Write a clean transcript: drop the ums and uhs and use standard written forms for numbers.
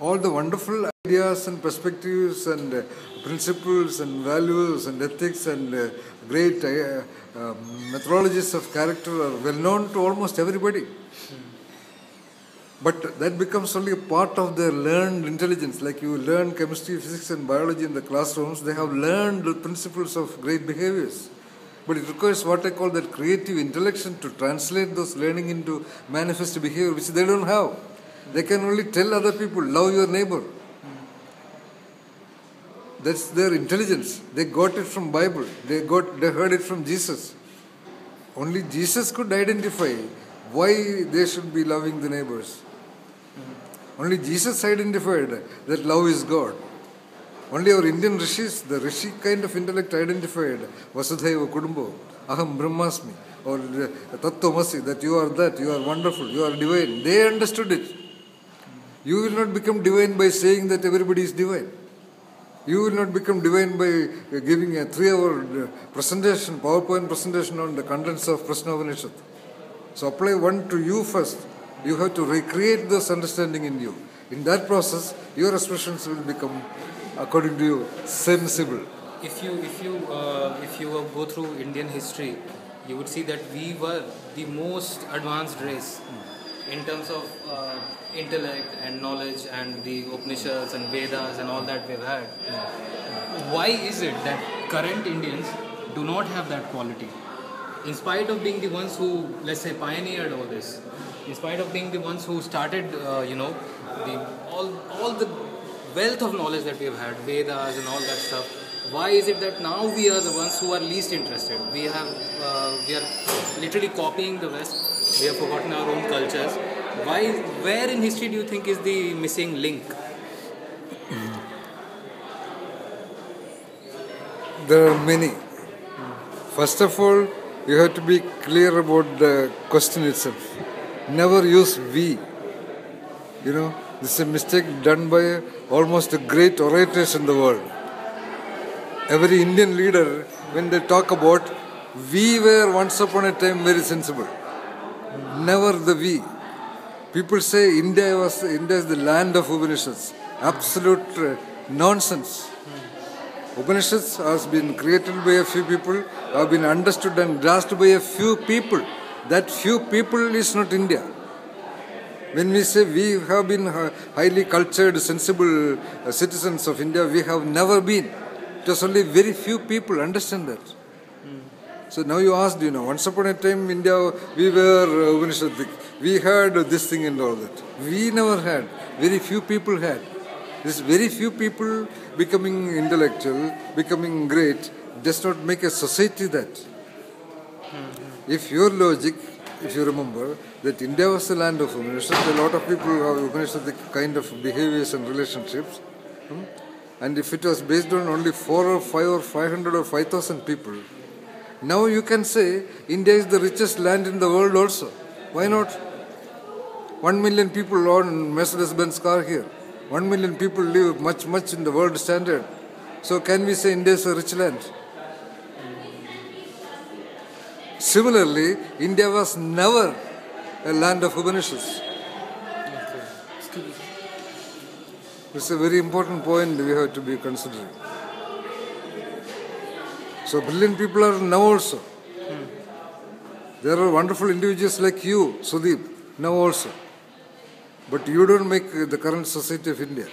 all the wonderful ideas and perspectives and principles and values and ethics and great methodologies of character are well known to almost everybody. But that becomes only a part of their learned intelligence. Like you learn chemistry, physics and biology in the classrooms, they have learned the principles of great behaviors. But it requires what I call that creative intellection to translate those learning into manifest behavior, which they don't have. They can only tell other people, love your neighbor. That's their intelligence. They got it from Bible. They heard it from Jesus. Only Jesus could identify why they should be loving the neighbors. Only Jesus identified that love is God. Only our Indian rishis, the rishi kind of intellect identified Vasudhaiva Kudumbo, Aham Brahmasmi, or Tattvamasi, that you are wonderful, you are divine. They understood it. You will not become divine by saying that everybody is divine. You will not become divine by giving a 3-hour presentation, PowerPoint presentation on the contents of Prashna Upanishad. So apply one to you first. You have to recreate this understanding in you. In that process, your expressions will become, according to you, sensible. If you go through Indian history, you would see that we were the most advanced race in terms of intellect and knowledge and the Upanishads and Vedas and all that we've had. Why is it that current Indians do not have that quality? In spite of being the ones who, let's say, pioneered all this, in spite of being the ones who started, all the wealth of knowledge that we've had, Vedas and all that stuff, why is it that now we are the ones who are least interested? We are literally copying the West. We have forgotten our own cultures. Where in history do you think is the missing link? There are many. First of all, you have to be clear about the question itself. Never use we. This is a mistake done by almost the great orators in the world. Every Indian leader, when they talk about, we were once upon a time very sensible. Never the we. People say India is the land of Upanishads. Absolute nonsense. Upanishads has been created by a few people, have been understood and grasped by a few people. That few people is not India. When we say we have been highly cultured, sensible citizens of India, we have never been. It was only very few people understand that. So now you asked, once upon a time India, we were Upanishadic. We had this thing and all that. We never had. Very few people had. This very few people becoming intellectual, becoming great, does not make a society that. If your logic, if you remember, that India was the land of Upanishads, a lot of people have Upanishadic kind of behaviors and relationships. And if it was based on only 4 or 5 or 500 or 5,000 people, now you can say India is the richest land in the world also. Why not? 1 million people own Mercedes-Benz car here. 1 million people live much in the world standard. So can we say India is a rich land? Similarly, India was never a land of Upanishads. It's a very important point we have to be considering. So brilliant people are now also. There are wonderful individuals like you, Sudeep, now also. But you don't make the current society of India.